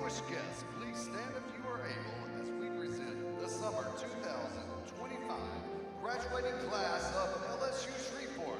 distinguished guests, please stand if you are able as we present the Summer 2025 graduating class of LSU Shreveport.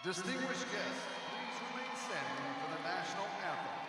Distinguished guests, please remain standing for the national anthem.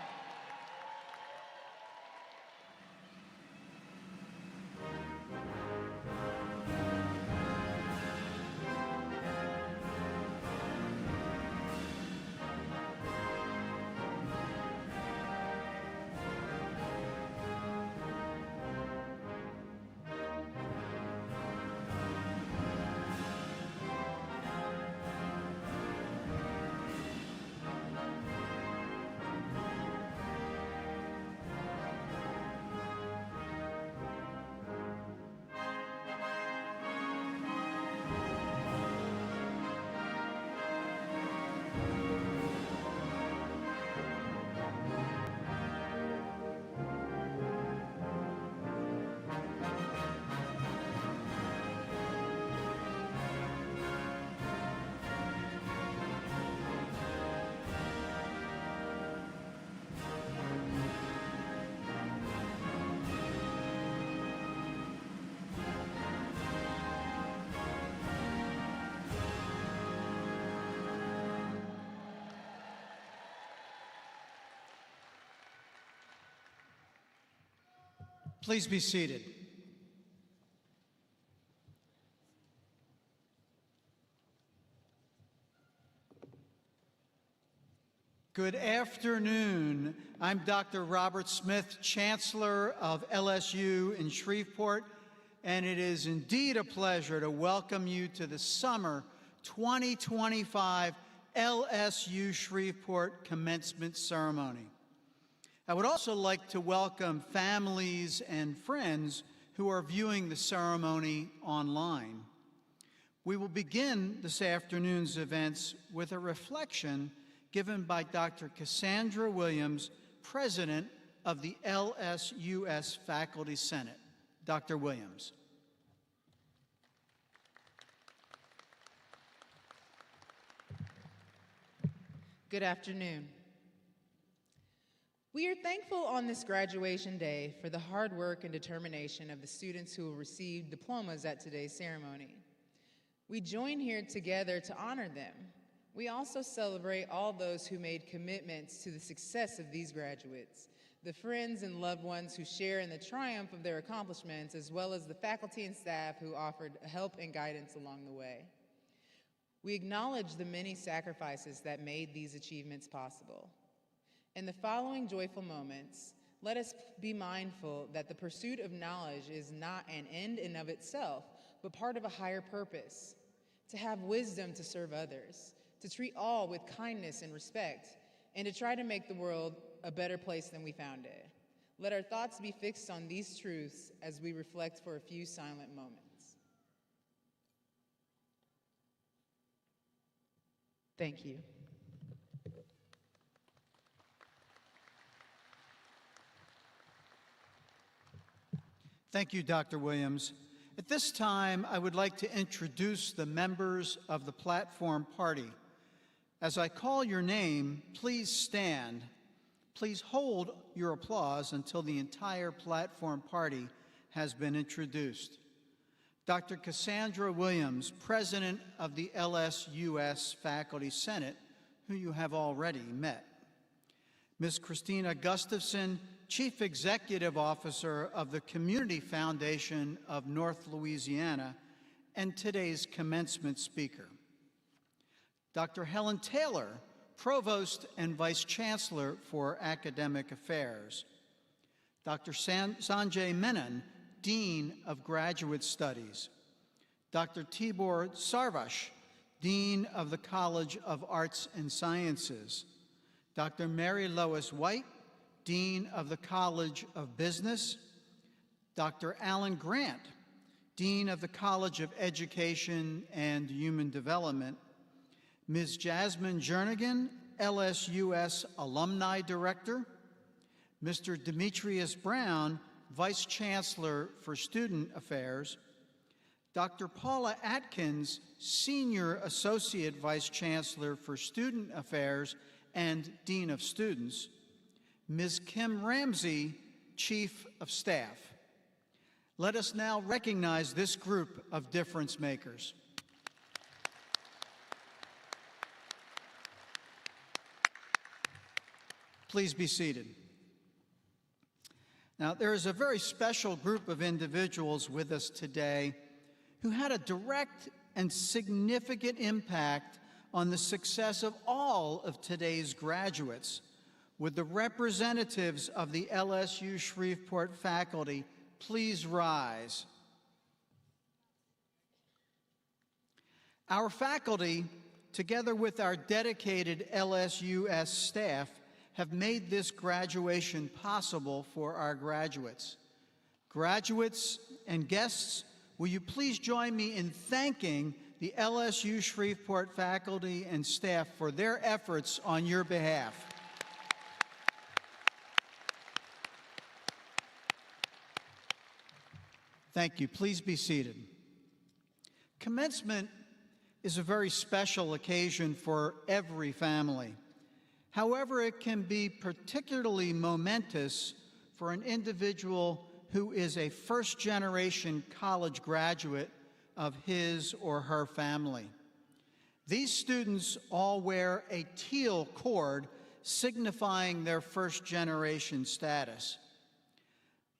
Please be seated. Good afternoon. I'm Dr. Robert Smith, Chancellor of LSU in Shreveport, and it is indeed a pleasure to welcome you to the summer 2025 LSU Shreveport commencement ceremony. I would also like to welcome families and friends who are viewing the ceremony online. We will begin this afternoon's events with a reflection given by Dr. Cassandra Williams, President of the LSUS Faculty Senate. Dr. Williams. Good afternoon. We are thankful on this graduation day for the hard work and determination of the students who will receive diplomas at today's ceremony. We join here together to honor them. We also celebrate all those who made commitments to the success of these graduates, the friends and loved ones who share in the triumph of their accomplishments, as well as the faculty and staff who offered help and guidance along the way. We acknowledge the many sacrifices that made these achievements possible. In the following joyful moments, let us be mindful that the pursuit of knowledge is not an end in of itself, but part of a higher purpose, to have wisdom to serve others, to treat all with kindness and respect, and to try to make the world a better place than we found it. Let our thoughts be fixed on these truths as we reflect for a few silent moments. Thank you. Thank you, Dr. Williams. At this time, I would like to introduce the members of the platform party. As I call your name, please stand. Please hold your applause until the entire platform party has been introduced. Dr. Cassandra Williams, President of the LSUS Faculty Senate, who you have already met. Ms. Christina Gustafson, Chief Executive Officer of the Community Foundation of North Louisiana, and today's commencement speaker. Dr. Helen Taylor, Provost and Vice Chancellor for Academic Affairs. Dr. Sanjay Menon, Dean of Graduate Studies. Dr. Tibor Sarvash, Dean of the College of Arts and Sciences. Dr. Mary Lois White, Dean of the College of Business. Dr. Alan Grant, Dean of the College of Education and Human Development. Ms. Jasmine Jernigan, LSUS Alumni Director. Mr. Demetrius Brown, Vice Chancellor for Student Affairs. Dr. Paula Atkins, Senior Associate Vice Chancellor for Student Affairs and Dean of Students. Ms. Kim Ramsey, Chief of Staff. Let us now recognize this group of difference makers. Please be seated. Now, there is a very special group of individuals with us today who had a direct and significant impact on the success of all of today's graduates. Would the representatives of the LSU Shreveport faculty please rise? Our faculty, together with our dedicated LSUS staff, have made this graduation possible for our graduates. Graduates and guests, will you please join me in thanking the LSU Shreveport faculty and staff for their efforts on your behalf. Thank you. Please be seated. Commencement is a very special occasion for every family. However, it can be particularly momentous for an individual who is a first-generation college graduate of his or her family. These students all wear a teal cord signifying their first-generation status.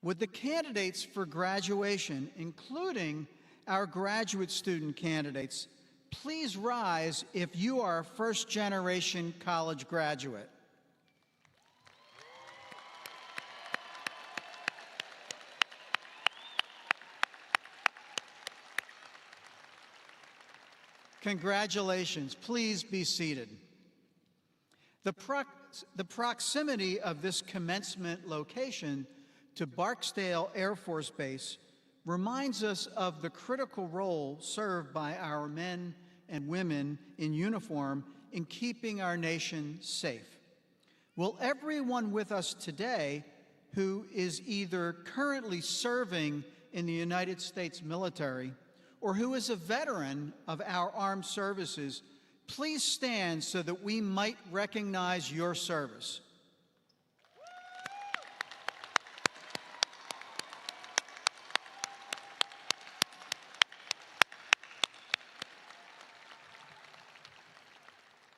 Would the candidates for graduation, including our graduate student candidates, please rise if you are a first-generation college graduate. Congratulations. Please be seated. The proximity of this commencement location to Barksdale Air Force Base reminds us of the critical role served by our men and women in uniform in keeping our nation safe. Will everyone with us today who is either currently serving in the United States military or who is a veteran of our armed services, please stand so that we might recognize your service.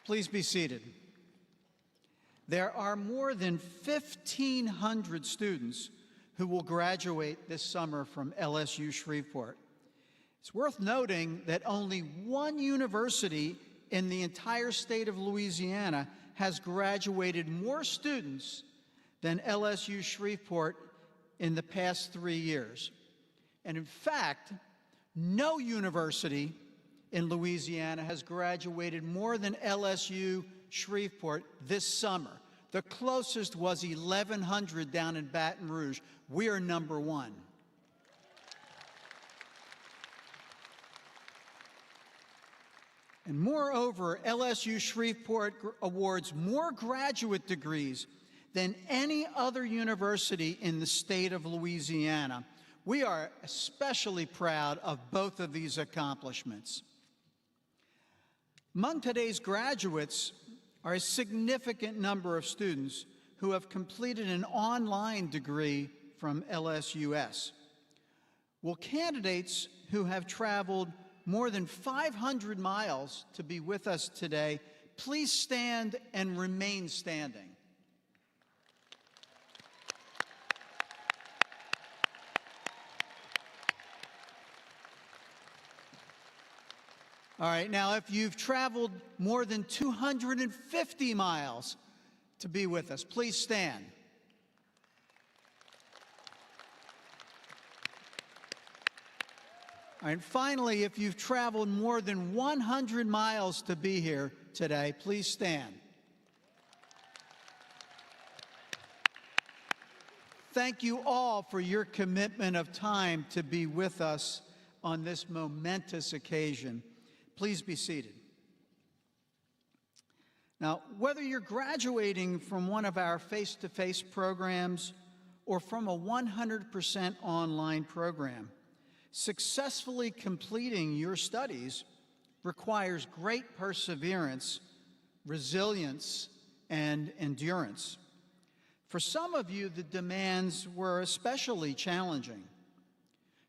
Please be seated. There are more than 1,500 students who will graduate this summer from LSU Shreveport. It's worth noting that only one university in the entire state of Louisiana has graduated more students than LSU Shreveport in the past 3 years. And in fact, no university in Louisiana has graduated more than LSU Shreveport this summer. The closest was 1,100 down in Baton Rouge. We are number one. And moreover, LSU Shreveport awards more graduate degrees than any other university in the state of Louisiana. We are especially proud of both of these accomplishments. Among today's graduates are a significant number of students who have completed an online degree from LSUS. Will candidates who have traveled more than 500 miles to be with us today please stand and remain standing? All right, now if you've traveled more than 250 miles to be with us, please stand. All right, and finally, if you've traveled more than 100 miles to be here today, please stand. Thank you all for your commitment of time to be with us on this momentous occasion. Please be seated. Now, whether you're graduating from one of our face-to-face programs or from a 100% online program, successfully completing your studies requires great perseverance, resilience, and endurance. For some of you, the demands were especially challenging.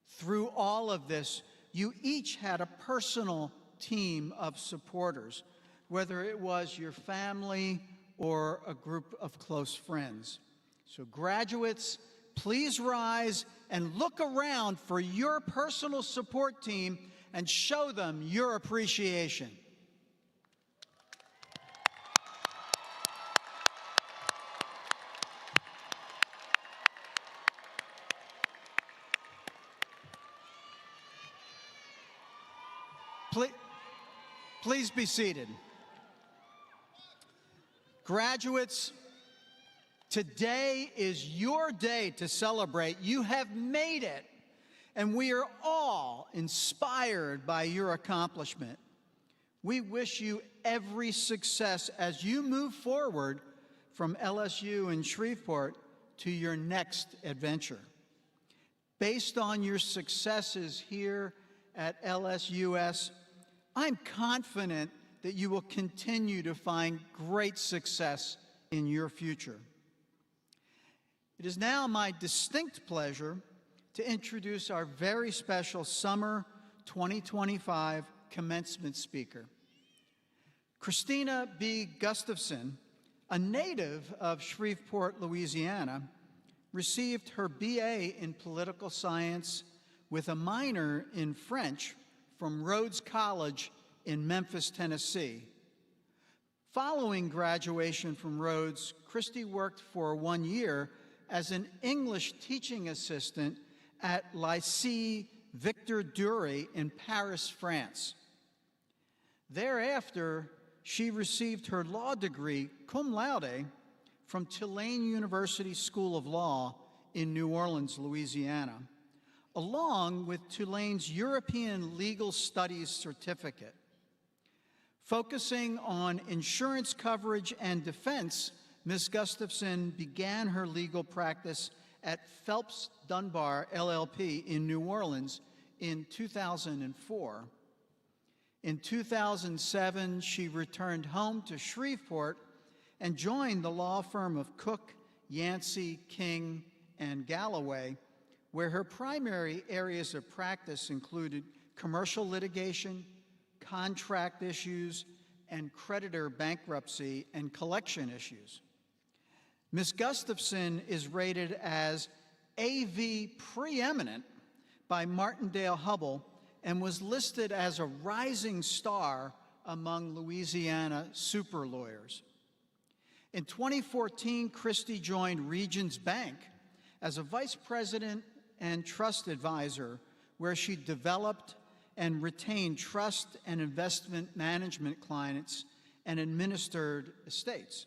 Through all of this, you each had a personal team of supporters, whether it was your family or a group of close friends. So graduates, please rise and look around for your personal support team and show them your appreciation. Please be seated. Graduates, today is your day to celebrate. You have made it, and we are all inspired by your accomplishment. We wish you every success as you move forward from LSU in Shreveport to your next adventure. Based on your successes here at LSUS, I'm confident that you will continue to find great success in your future. It is now my distinct pleasure to introduce our very special Summer 2025 commencement speaker. Christina B. Gustafson, a native of Shreveport, Louisiana, received her BA in political science with a minor in French from Rhodes College in Memphis, Tennessee. Following graduation from Rhodes, Christy worked for 1 year as an English teaching assistant at Lycée Victor Duruy in Paris, France. Thereafter, she received her law degree cum laude from Tulane University School of Law in New Orleans, Louisiana, along with Tulane's European Legal Studies certificate. Focusing on insurance coverage and defense, Ms. Gustafson began her legal practice at Phelps Dunbar LLP in New Orleans in 2004. In 2007, she returned home to Shreveport and joined the law firm of Cook, Yancey, King, and Galloway, where her primary areas of practice included commercial litigation, contract issues, and creditor bankruptcy and collection issues. Ms. Gustafson is rated as AV preeminent by Martindale-Hubbell and was listed as a rising star among Louisiana super lawyers. In 2014, Christy joined Regions Bank as a vice president and trust advisor, where she developed and retained trust and investment management clients and administered estates.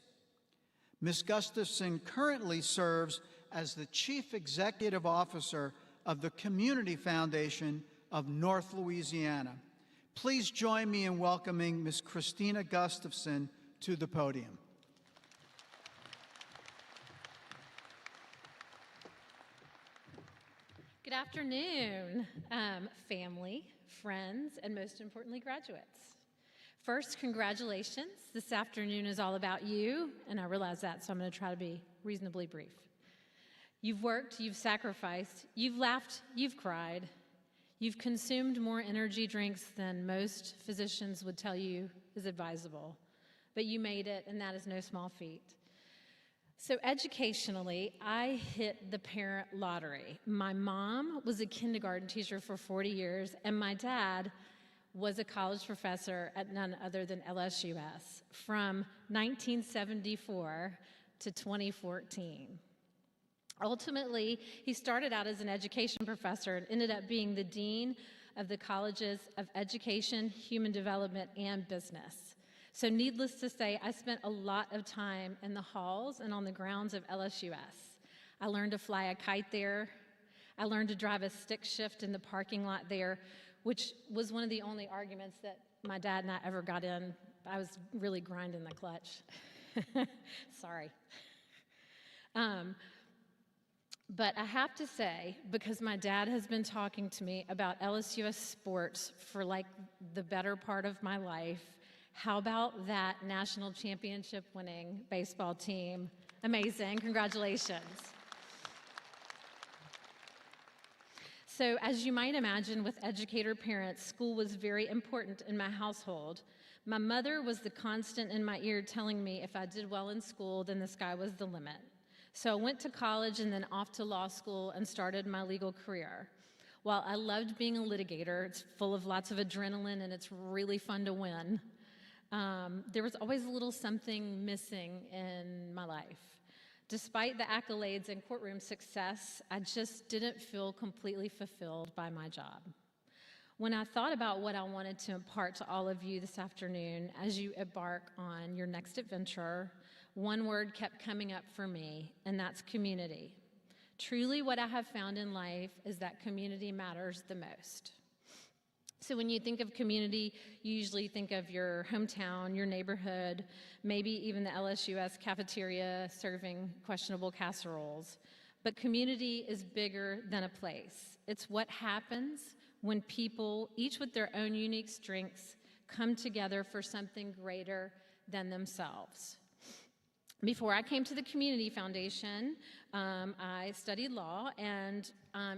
Ms. Gustafson currently serves as the Chief Executive Officer of the Community Foundation of North Louisiana. Please join me in welcoming Ms. Christina Gustafson to the podium. Good afternoon, family, friends, and most importantly, graduates. First, congratulations. This afternoon is all about you, and I realize that, so I'm going to try to be reasonably brief. You've worked, you've sacrificed, you've laughed, you've cried, you've consumed more energy drinks than most physicians would tell you is advisable, but you made it, and that is no small feat. So educationally, I hit the parent lottery. My mom was a kindergarten teacher for 40 years, and my dad was a college professor at none other than LSUS from 1974 to 2014. Ultimately, he started out as an education professor and ended up being the dean of the colleges of education, human development, and business. So needless to say, I spent a lot of time in the halls and on the grounds of LSUS. I learned to fly a kite there. I learned to drive a stick shift in the parking lot there, which was one of the only arguments that my dad and I ever got in. I was really grinding the clutch. Sorry. But I have to say, because my dad has been talking to me about LSUS sports for like the better part of my life, how about that national championship winning baseball team? Amazing, congratulations. So as you might imagine, with educator parents, school was very important in my household. My mother was the constant in my ear telling me if I did well in school, then the sky was the limit. So I went to college and then off to law school and started my legal career. While I loved being a litigator, it's full of lots of adrenaline and it's really fun to win, there was always a little something missing in my life. Despite the accolades and courtroom success, I just didn't feel completely fulfilled by my job. When I thought about what I wanted to impart to all of you this afternoon as you embark on your next adventure, one word kept coming up for me, and that's community. Truly, what I have found in life is that community matters the most. So when you think of community, you usually think of your hometown, your neighborhood, maybe even the LSUS cafeteria serving questionable casseroles. But community is bigger than a place. It's what happens when people, each with their own unique strengths, come together for something greater than themselves. Before I came to the Community Foundation, I studied law, and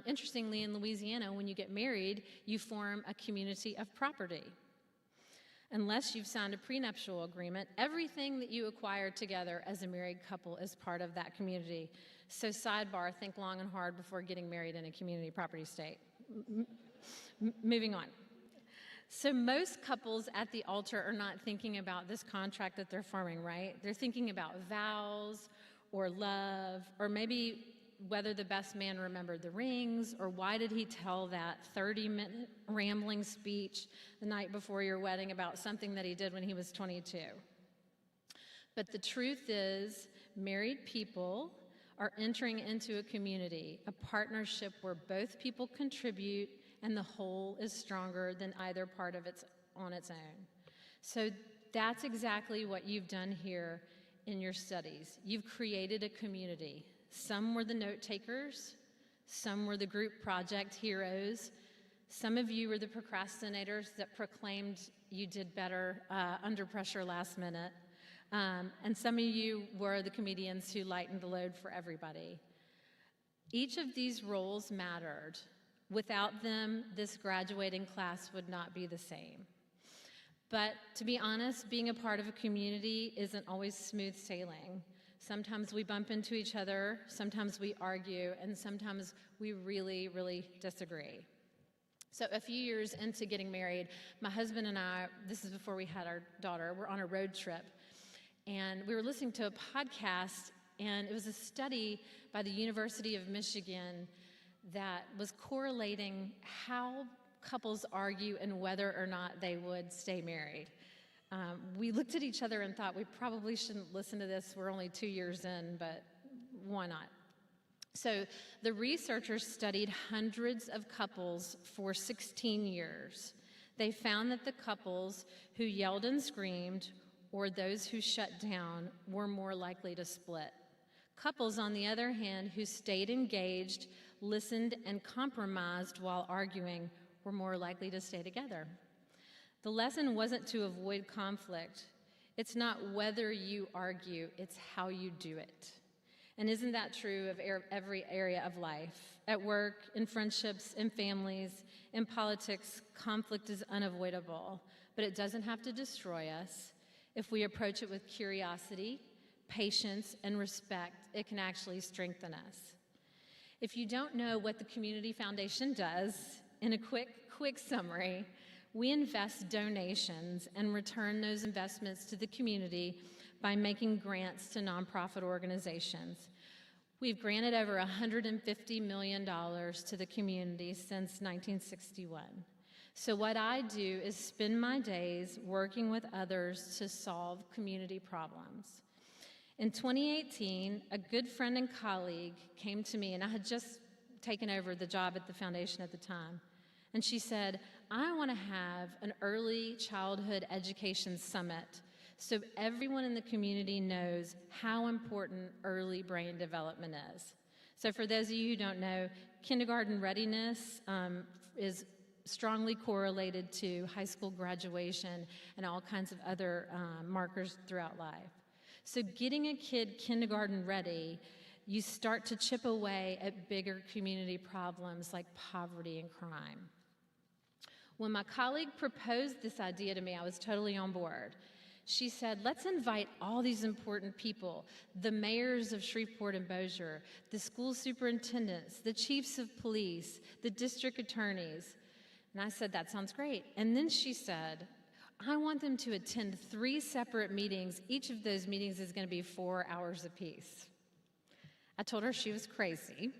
interestingly, in Louisiana, when you get married, you form a community of property. Unless you've signed a prenuptial agreement, everything that you acquire together as a married couple is part of that community. So sidebar, think long and hard before getting married in a community property state. Moving on. So most couples at the altar are not thinking about this contract that they're forming, right? They're thinking about vows or love, or maybe whether the best man remembered the rings, or why did he tell that 30-minute rambling speech the night before your wedding about something that he did when he was 22. But the truth is, married people are entering into a community, a partnership where both people contribute and the whole is stronger than either part of it on its own. So that's exactly what you've done here in your studies. You've created a community. Some were the note takers, some were the group project heroes, some of you were the procrastinators that proclaimed you did better under pressure last minute, and some of you were the comedians who lightened the load for everybody. Each of these roles mattered. Without them, this graduating class would not be the same. But to be honest, being a part of a community isn't always smooth sailing. Sometimes we bump into each other, sometimes we argue, and sometimes we really, really disagree. So a few years into getting married, my husband and I, this is before we had our daughter, we're on a road trip, and we were listening to a podcast, and it was a study by the University of Michigan that was correlating how couples argue and whether or not they would stay married. We looked at each other and thought we probably shouldn't listen to this. We're only 2 years in, but why not? So the researchers studied hundreds of couples for 16 years. They found that the couples who yelled and screamed, or those who shut down, were more likely to split. Couples, on the other hand, who stayed engaged, listened, and compromised while arguing were more likely to stay together. The lesson wasn't to avoid conflict. It's not whether you argue, it's how you do it. And isn't that true of every area of life? At work, in friendships, in families, in politics, conflict is unavoidable, but it doesn't have to destroy us. If we approach it with curiosity, patience, and respect, it can actually strengthen us. If you don't know what the Community Foundation does, in a quick summary, we invest donations and return those investments to the community by making grants to nonprofit organizations. We've granted over $150 million to the community since 1961. So what I do is spend my days working with others to solve community problems. In 2018, a good friend and colleague came to me, and I had just taken over the job at the foundation at the time, and she said, I want to have an early childhood education summit so everyone in the community knows how important early brain development is. So for those of you who don't know, kindergarten readiness is strongly correlated to high school graduation and all kinds of other markers throughout life. So getting a kid kindergarten ready, you start to chip away at bigger community problems like poverty and crime. When my colleague proposed this idea to me, I was totally on board. She said, let's invite all these important people, the mayors of Shreveport and Bossier, the school superintendents, the chiefs of police, the district attorneys. And I said, that sounds great. And then she said, I want them to attend 3 separate meetings. Each of those meetings is going to be 4 hours apiece. I told her she was crazy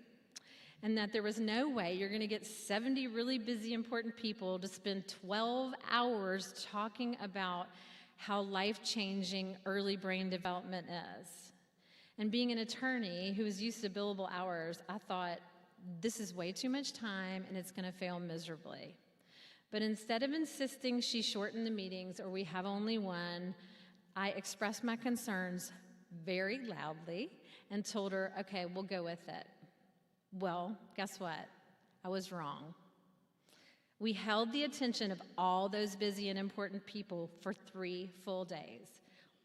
and that there was no way you're going to get 70 really busy, important people to spend 12 hours talking about how life-changing early brain development is. And being an attorney who is used to billable hours, I thought, this is way too much time and it's going to fail miserably. But instead of insisting she shorten the meetings or we have only one, I expressed my concerns very loudly and told her, okay, we'll go with it. Well, guess what? I was wrong. We held the attention of all those busy and important people for 3 full days.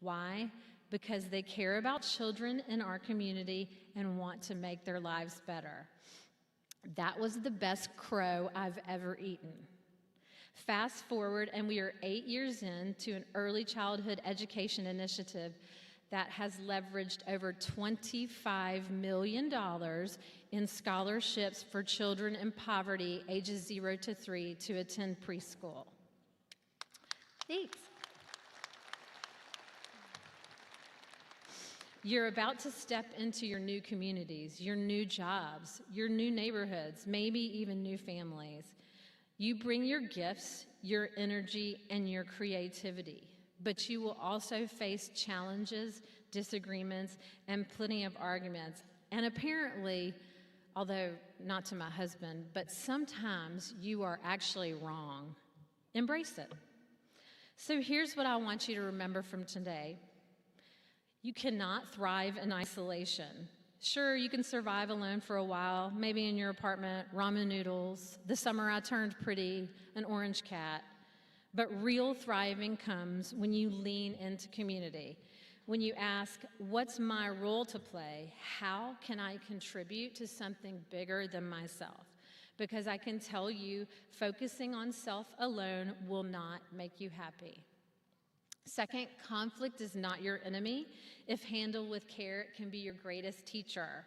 Why? Because they care about children in our community and want to make their lives better. That was the best crow I've ever eaten. Fast forward, and we are 8 years into an early childhood education initiative that has leveraged over $25 million in scholarships for children in poverty ages 0 to 3 to attend preschool. Thanks. You're about to step into your new communities, your new jobs, your new neighborhoods, maybe even new families. You bring your gifts, your energy, and your creativity. But you will also face challenges, disagreements, and plenty of arguments. And apparently, although not to my husband, but sometimes you are actually wrong. Embrace it. So here's what I want you to remember from today. You cannot thrive in isolation. Sure, you can survive alone for a while, maybe in your apartment, ramen noodles, the summer I turned pretty, an orange cat. But real thriving comes when you lean into community, when you ask, what's my role to play? How can I contribute to something bigger than myself? Because I can tell you, focusing on self alone will not make you happy. Second, conflict is not your enemy. If handled with care, it can be your greatest teacher.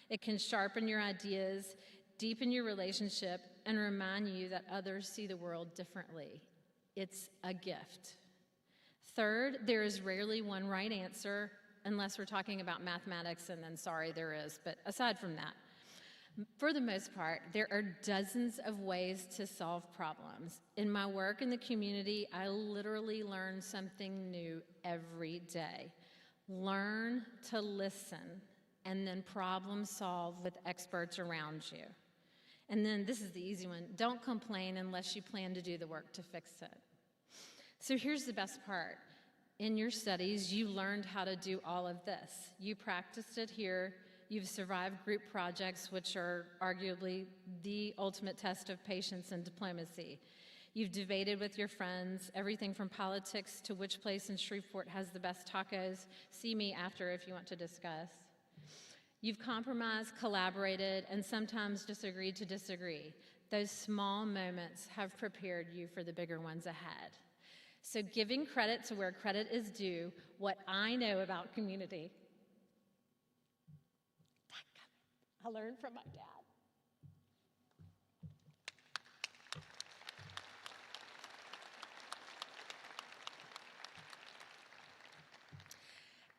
It can sharpen your ideas, deepen your relationship, and remind you that others see the world differently. It's a gift. Third, there is rarely one right answer, unless we're talking about mathematics, and then sorry, there is. But aside from that, for the most part, there are dozens of ways to solve problems. In my work in the community, I literally learn something new every day. Learn to listen, and then problem solve with experts around you. And then this is the easy one. Don't complain unless you plan to do the work to fix it. So here's the best part. In your studies, you learned how to do all of this. You practiced it here. You've survived group projects, which are arguably the ultimate test of patience and diplomacy. You've debated with your friends, everything from politics to which place in Shreveport has the best tacos. See me after if you want to discuss. You've compromised, collaborated, and sometimes just agreed to disagree. Those small moments have prepared you for the bigger ones ahead. So giving credit to where credit is due, what I know about community, I learned from my dad.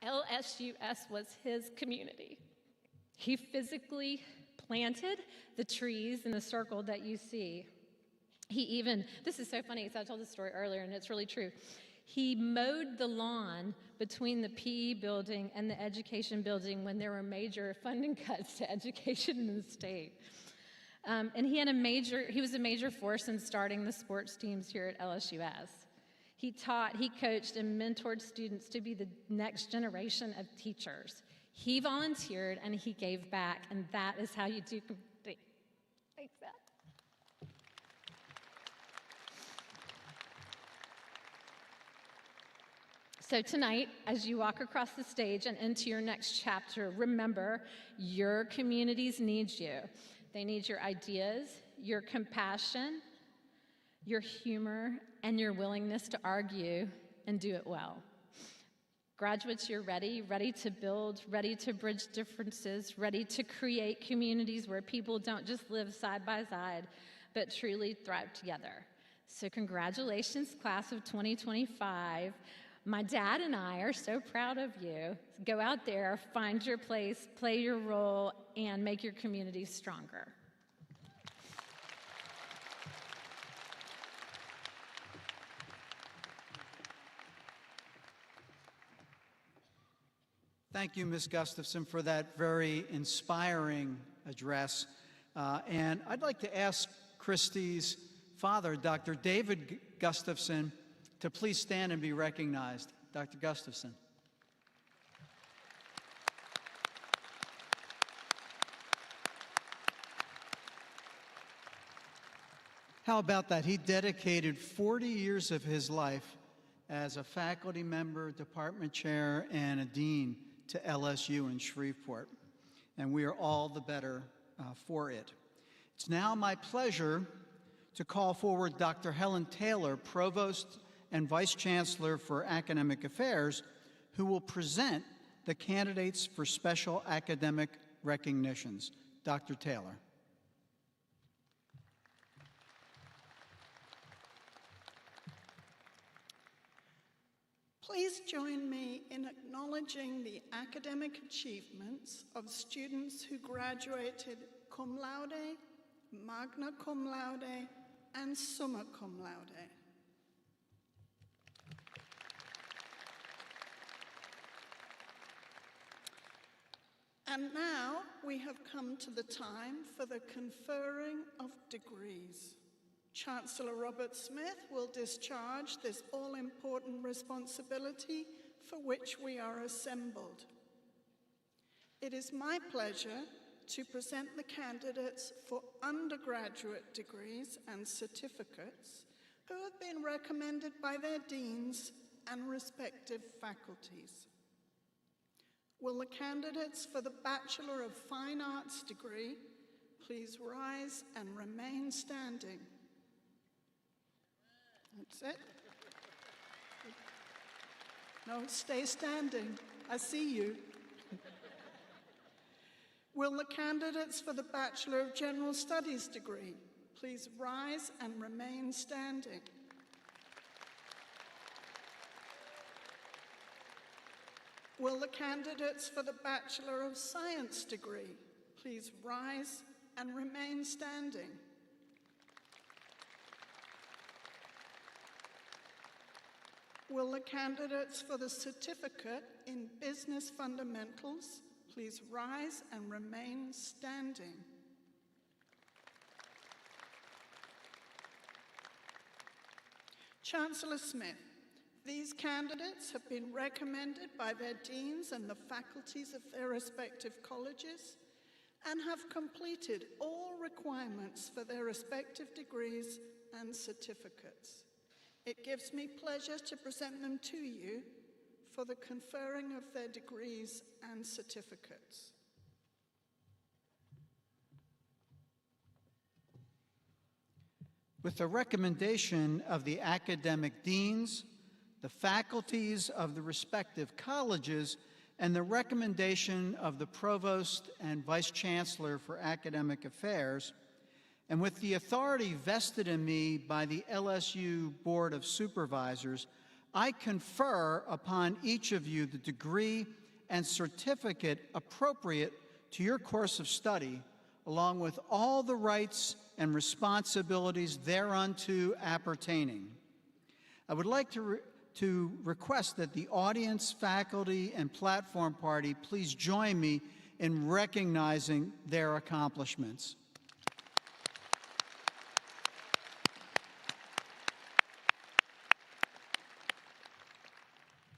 LSUS was his community. He physically planted the trees in the circle that you see. He even, this is so funny, so I told this story earlier and it's really true. He mowed the lawn between the PE building and the education building when there were major funding cuts to education in the state. And he was a major force in starting the sports teams here at LSUS. He taught, he coached, and mentored students to be the next generation of teachers. He volunteered and he gave back, and that is how you do community. Thanks, Zach. So tonight, as you walk across the stage and into your next chapter, remember your communities need you. They need your ideas, your compassion, your humor, and your willingness to argue and do it well. Graduates, you're ready to build, ready to bridge differences, ready to create communities where people don't just live side by side, but truly thrive together. So congratulations, class of 2025. My dad and I are so proud of you. Go out there, find your place, play your role, and make your community stronger. Thank you, Ms. Gustafson, for that very inspiring address. And I'd like to ask Christy's father, Dr. David Gustafson, to please stand and be recognized. Dr. Gustafson. How about that? He dedicated 40 years of his life as a faculty member, department chair, and a dean to LSU in Shreveport, and we are all the better for it. It's now my pleasure to call forward Dr. Helen Taylor, Provost and Vice Chancellor for Academic Affairs, who will present the candidates for special academic recognitions. Dr. Taylor. Please join me in acknowledging the academic achievements of students who graduated cum laude, magna cum laude, and summa cum laude. And now we have come to the time for the conferring of degrees. Chancellor Robert Smith will discharge this all-important responsibility for which we are assembled. It is my pleasure to present the candidates for undergraduate degrees and certificates who have been recommended by their deans and respective faculties. Will the candidates for the Bachelor of Fine Arts degree please rise and remain standing? That's it. No, stay standing. I see you. Will the candidates for the Bachelor of General Studies degree please rise and remain standing? Will the candidates for the Bachelor of Science degree please rise and remain standing? Will the candidates for the Certificate in Business Fundamentals please rise and remain standing? Chancellor Smith, these candidates have been recommended by their deans and the faculties of their respective colleges and have completed all requirements for their respective degrees and certificates. It gives me pleasure to present them to you for the conferring of their degrees and certificates. With the recommendation of the academic deans, the faculties of the respective colleges, and the recommendation of the Provost and Vice Chancellor for Academic Affairs, and with the authority vested in me by the LSU Board of Supervisors, I confer upon each of you the degree and certificate appropriate to your course of study, along with all the rights and responsibilities thereunto appertaining. I would like to request that the audience, faculty, and platform party please join me in recognizing their accomplishments.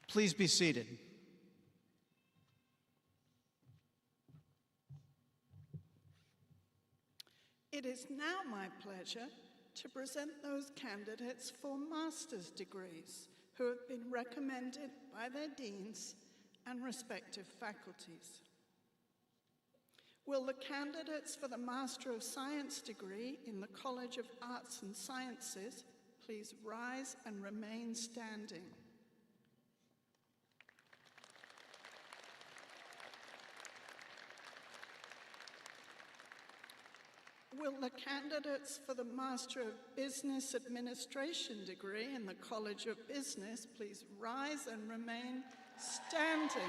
Please be seated. It is now my pleasure to present those candidates for master's degrees who have been recommended by their deans and respective faculties. Will the candidates for the Master of Science degree in the College of Arts and Sciences please rise and remain standing? Will the candidates for the Master of Business Administration degree in the College of Business please rise and remain standing?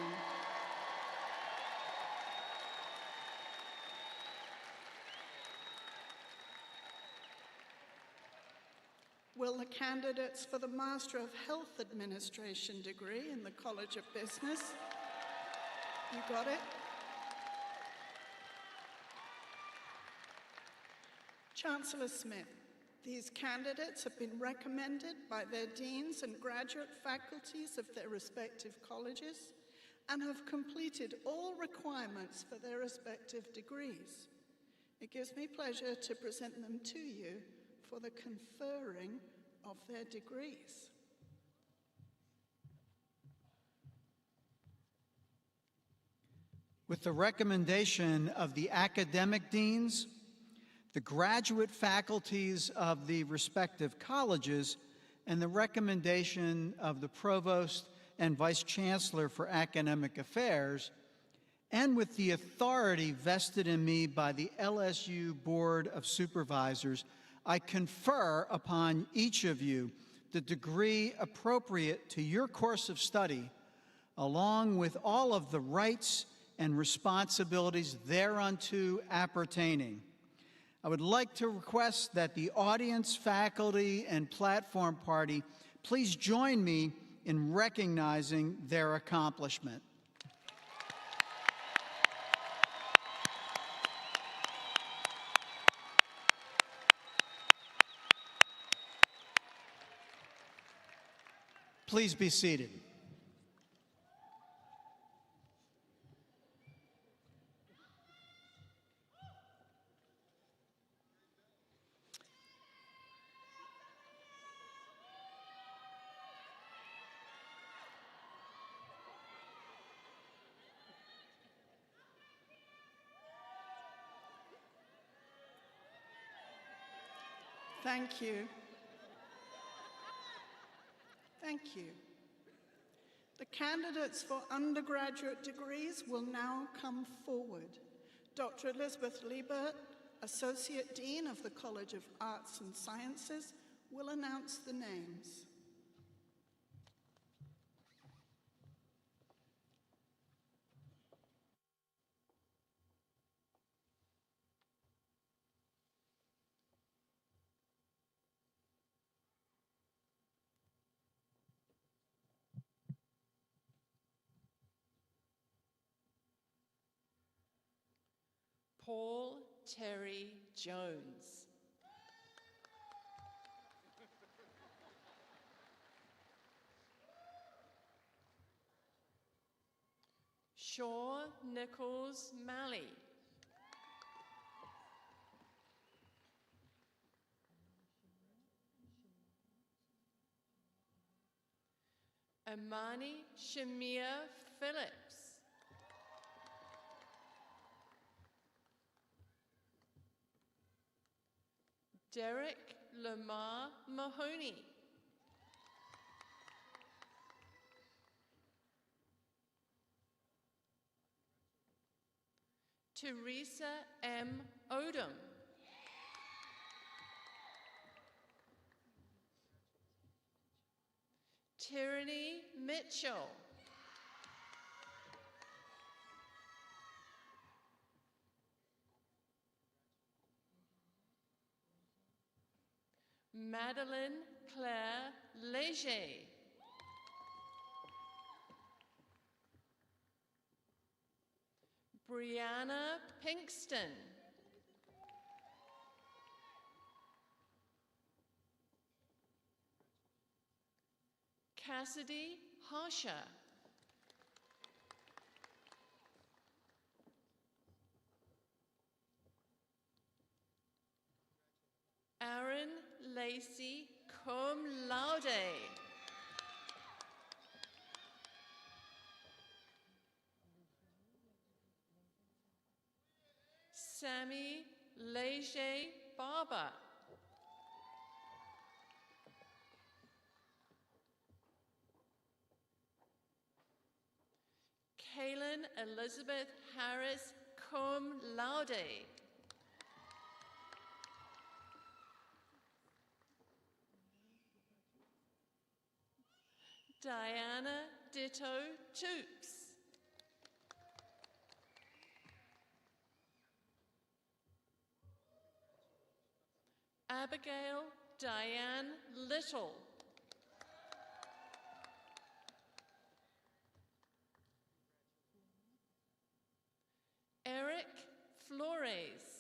Will the candidates for the Master of Health Administration degree in the College of Business, you got it? Chancellor Smith, these candidates have been recommended by their deans and graduate faculties of their respective colleges and have completed all requirements for their respective degrees. It gives me pleasure to present them to you for the conferring of their degrees. With the recommendation of the academic deans, the graduate faculties of the respective colleges, and the recommendation of the Provost and Vice Chancellor for Academic Affairs, and with the authority vested in me by the LSU Board of Supervisors, I confer upon each of you the degree appropriate to your course of study, along with all of the rights and responsibilities thereunto appertaining. I would like to request that the audience, faculty, and platform party please join me in recognizing their accomplishment. Please be seated. Thank you. Thank you. The candidates for undergraduate degrees will now come forward. Dr. Elizabeth Liebert, Associate Dean of the College of Arts and Sciences, will announce the names. Paul Terry Jones. Shaw Nichols Malley. Amani Shamir Phillips. Derek Lamar Mahoney. Teresa M. Odom. Tyranny Mitchell. Madeline Claire Leger. Brianna Pinkston. Cassidy Harsha. Aaron Lacey cum laude. Sammy Leger Barber. Kaylin Elizabeth Harris, cum laude. Diana Ditto Toops. Abigail Diane Little. Eric Flores.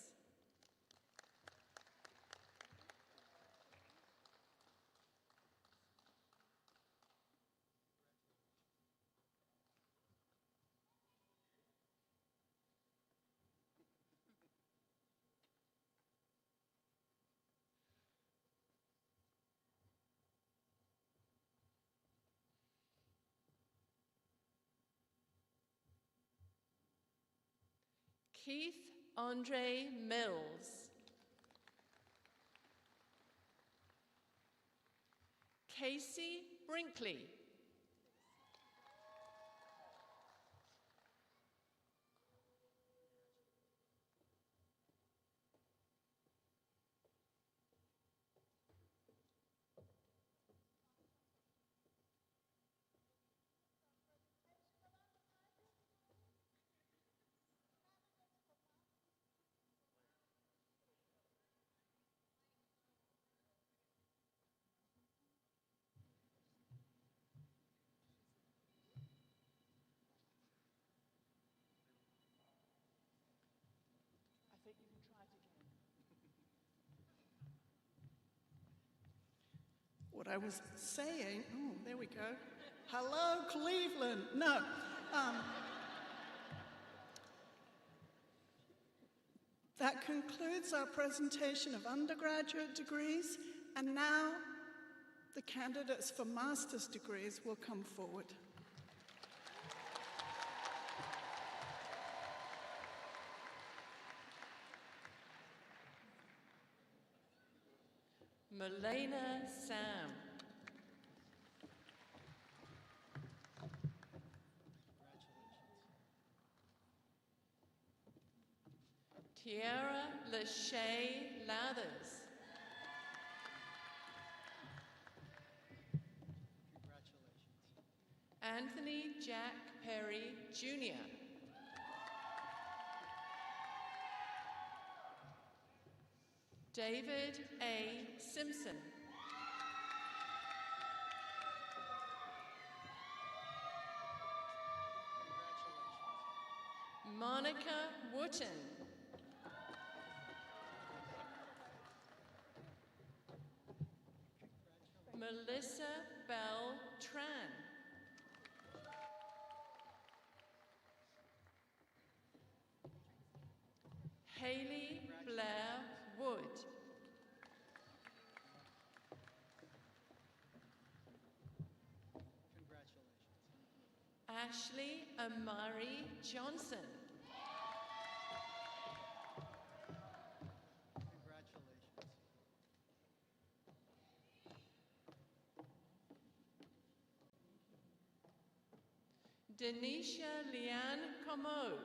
Keith Andre Mills. Casey Brinkley. What I was saying, oh, there we go. Hello, Cleveland. No. That concludes our presentation of undergraduate degrees, and now the candidates for master's degrees will come forward. Melena Sam. Tiara Lachey Lathers. Anthony Jack Perry, Jr. David A. Simpson. Monica Wooten. Melissa Bell Tran. Haley Blair Wood. Ashley Amari Johnson. Denisha Leanne Comeau.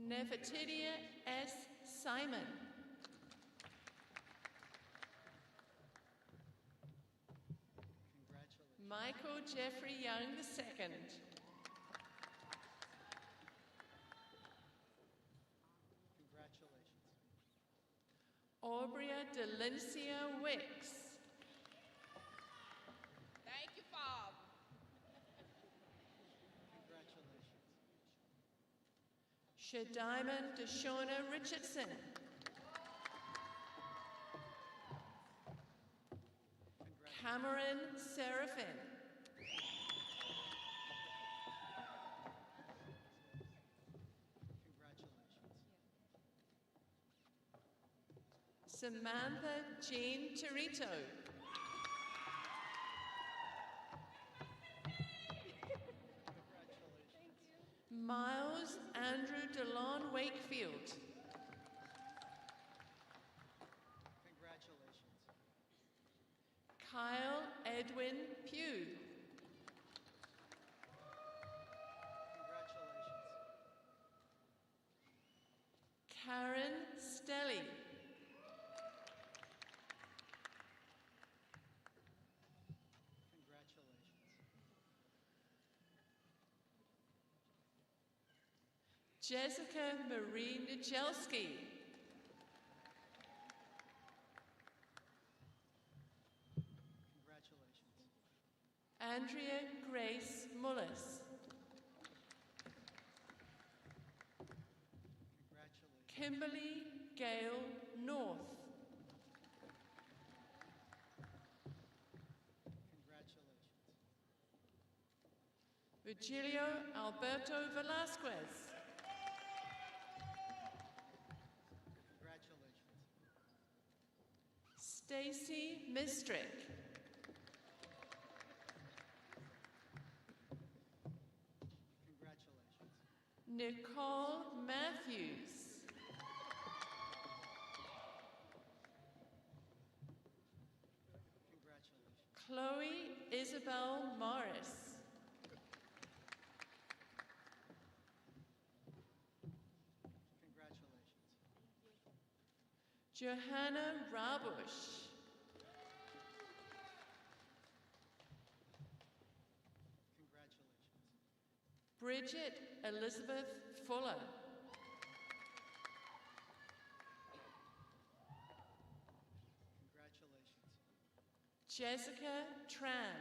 Nefertidia S. Simon. Michael Jeffrey Young II. Aubria Delencia Wicks. Thank you, Bob. Shadiman Deshona Richardson. Cameron Seraphin. Samantha Jean Torito. John Wakefield. Congratulations. Kyle Edwin Pugh. Congratulations. Karen Stelly. Congratulations. Jessica Marie Nichelski. Congratulations. Andrea Grace Mullis. Congratulations. Kimberly Gale North. Congratulations. Virgilio Alberto Velasquez. Congratulations. Stacy Mistrick. Congratulations. Nicole Matthews. Congratulations. Chloe Isabel Morris. Congratulations. Johanna Rabush. Congratulations. Bridget Elizabeth Fuller. Congratulations. Jessica Tran.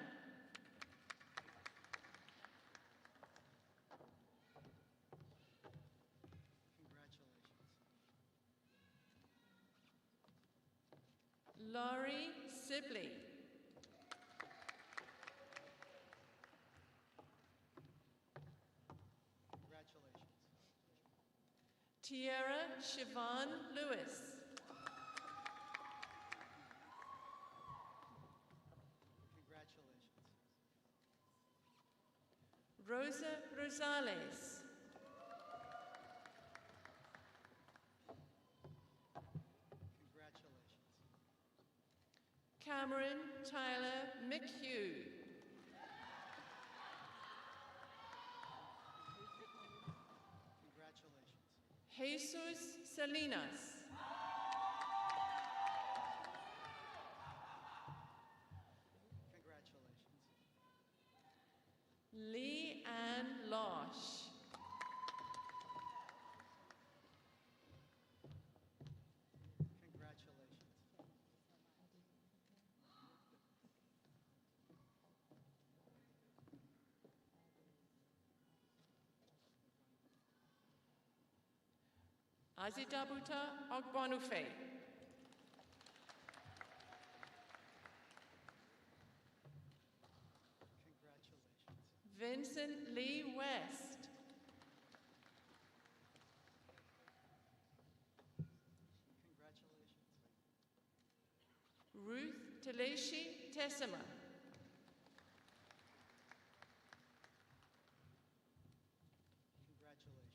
Congratulations. Laurie Sibley. Congratulations. Tierra Siobhan Lewis. Congratulations. Rosa Rosales. Congratulations. Cameron Tyler McHugh. Congratulations. Jesus Salinas. Congratulations. Lee Ann Losh. Congratulations. Azidabuta Ogbonufe. Congratulations. Vincent Lee West. Congratulations. Ruth Teleshi Tessima. Congratulations.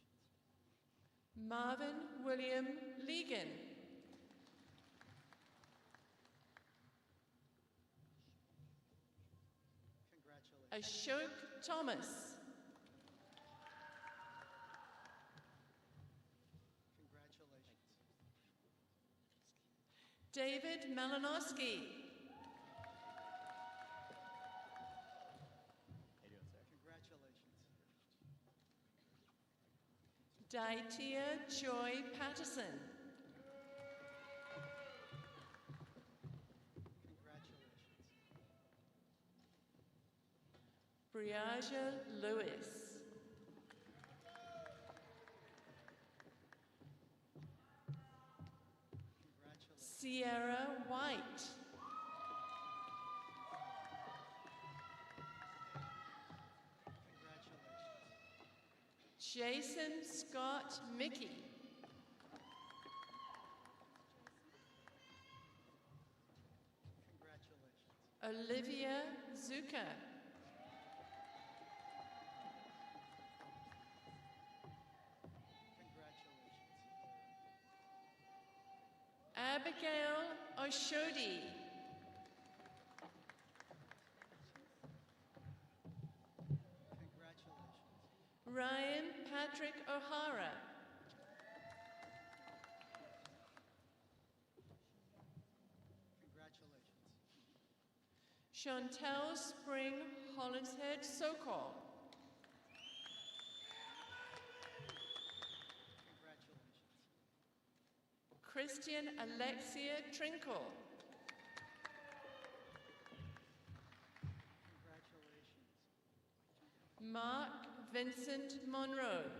Marvin William Legan. Congratulations. Ashok Thomas. Congratulations. David Malinowski. Congratulations. Daitia Joy Patterson. Congratulations. Briaja Lewis. Congratulations. Sierra White. Congratulations. Jason Scott Mickey. Congratulations. Olivia Zucker. Congratulations. Abigail Oshodi. Ryan Patrick O'Hara. Chantel Spring Hollinshead Sokol. Christian Alexia Trinkle. Mark Vincent Monroe.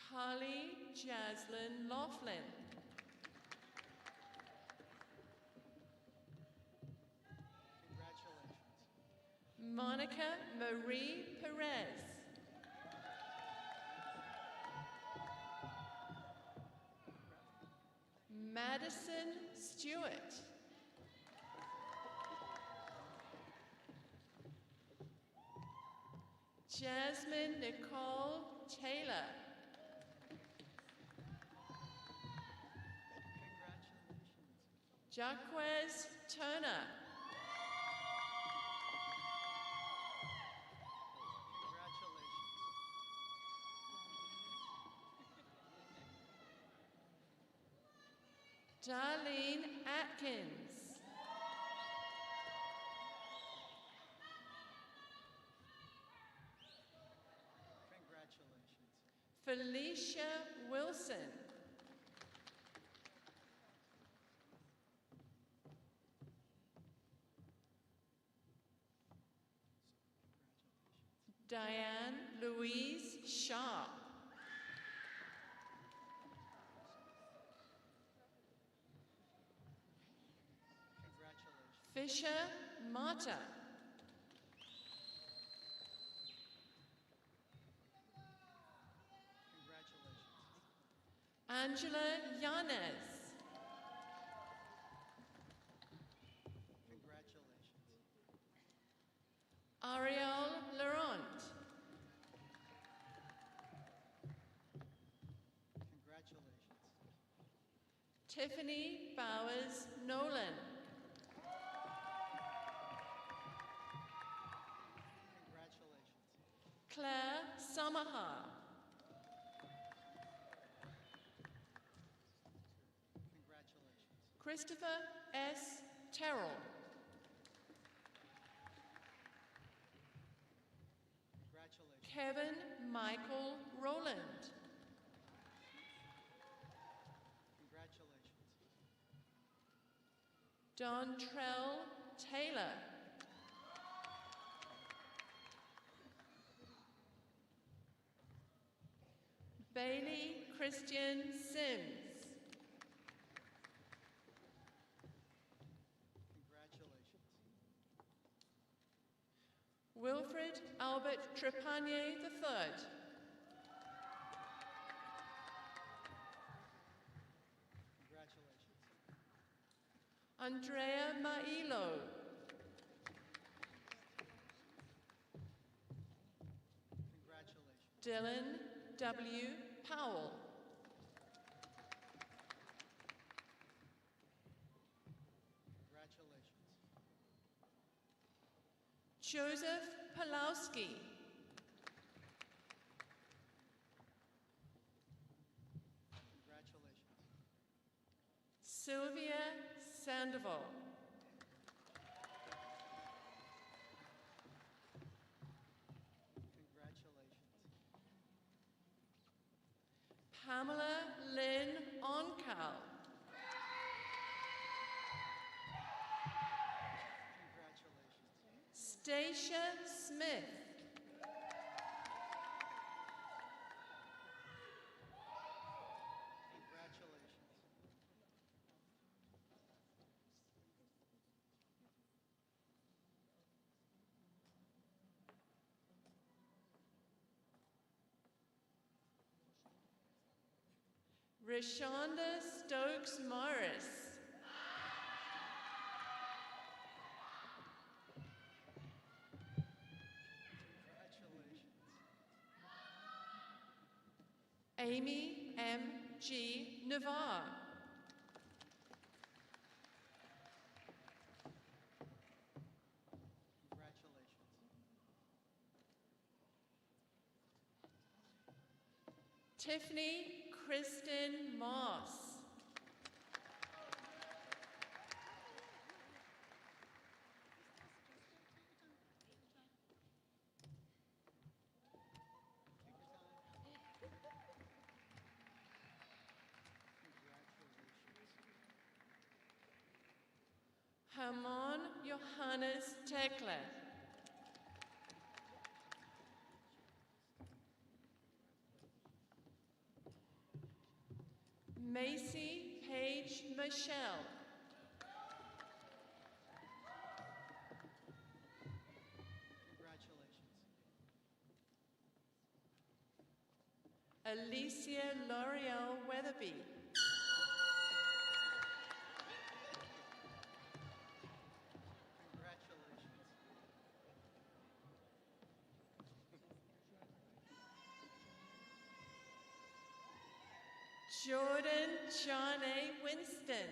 Carly Jaslyn Laughlin. Monica Marie Perez. Madison Stewart. Jasmine Nicole Taylor. Jaquez Turner. Darlene Atkins. Felicia Wilson. Diane Louise Sharp. Fisher Mata. Angela Yanez. Ariel Laurent. Tiffany Bowers Nolan. Claire Samaha. Christopher S. Terrell. Kevin Michael Rowland. Dontrell Taylor. Bailey Christian Sims. Wilfred Albert Trepanier III. Andrea Mailo. Dylan W. Powell. Joseph Pulowski. Sylvia Sandoval. Pamela Lynn Oncal. Stacia Smith. Rashonda Stokes Morris. Amy M. G. Navarre. Tiffany Kristen Moss. Hermann Johannes Tekle. Macy Paige Michelle. Alicia L'Oreal Weatherby. Jordan John A. Winston.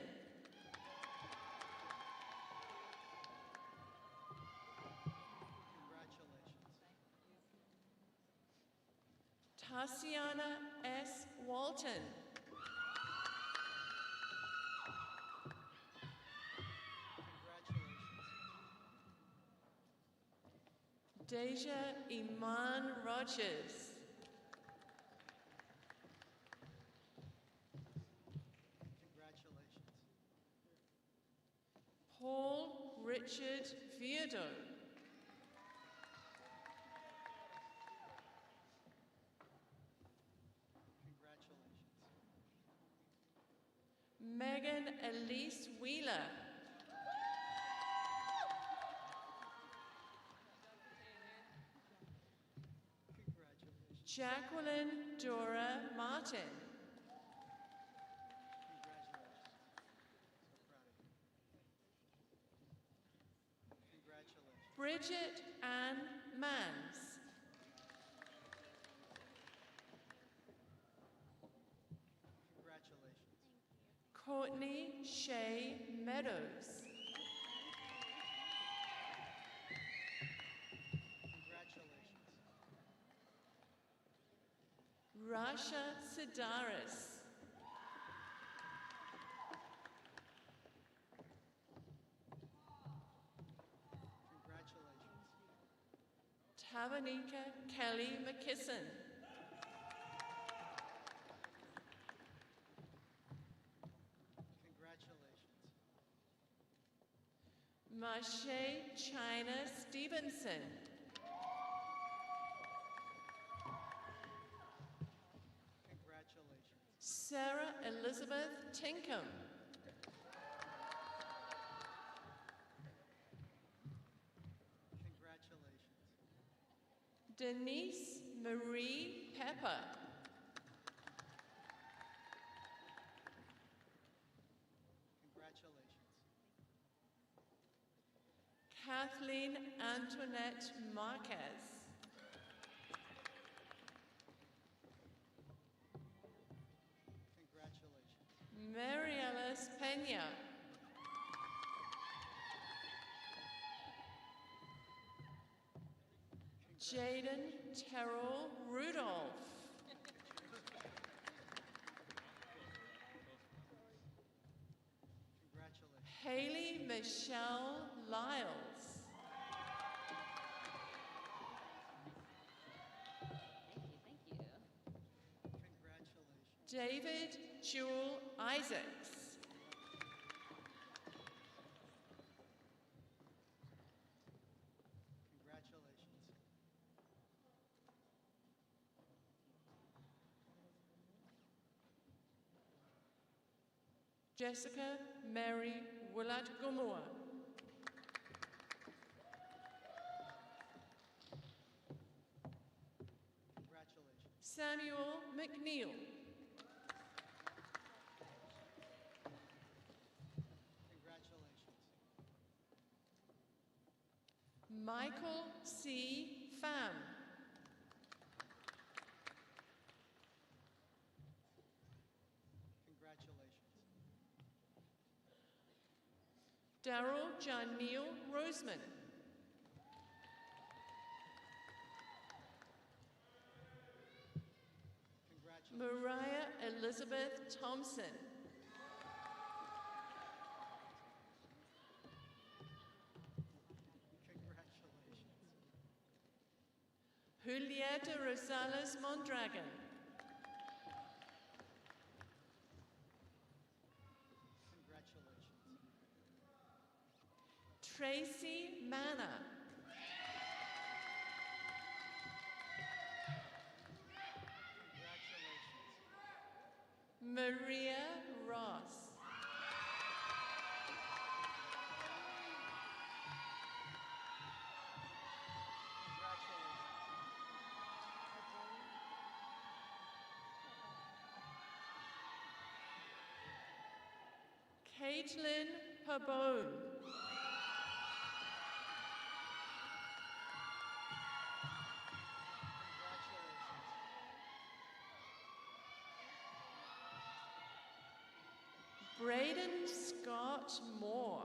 Tatiana S. Walton. Deja Iman Rogers. Paul Richard Vierdo. Megan Elise Wheeler. Jacqueline Dora Martin. Bridget Ann Mans. Courtney Shea Meadows. Rasha Sidaris. Tavanika Kelly McKisson. Marsha China Stevenson. Sarah Elizabeth Tinkham. Denise Marie Pepper. Kathleen Antoinette Marquez. Mary Alice Pena. Jaden Terrell Rudolph. Haley Michelle Lyles. David Jewel Isaacs. Jessica Mary Willard Gomor. Samuel McNeil. Michael C. Pham. Daryl John Neil Roseman. Mariah Elizabeth Thompson. Julieta Rosales Mondragon. Tracy Manna. Maria Ross. Caitlin Pabone. Braden Scott Moore.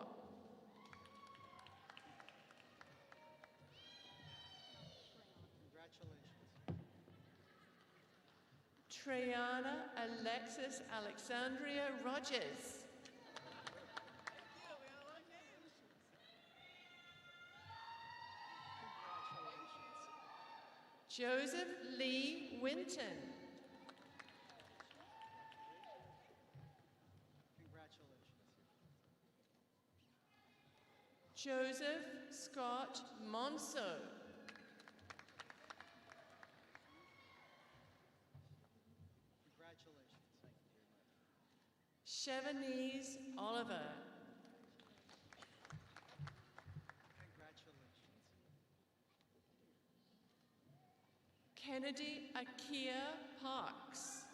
Triana Alexis Alexandria Rogers. Joseph Lee Winton. Joseph Scott Monso. Chevenise Oliver. Kennedy Akia Parks.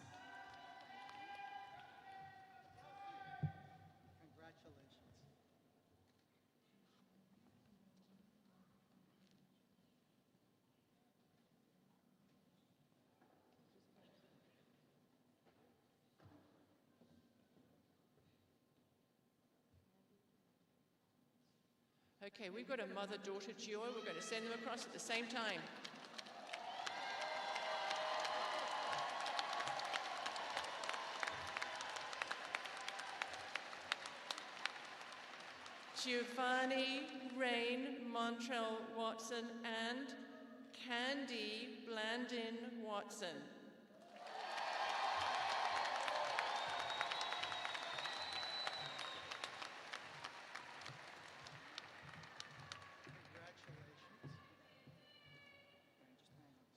Okay, we've got a mother-daughter duo. We're going to send them across at the same time. Giovanni Rain Montrell Watson and Candy Blandin Watson.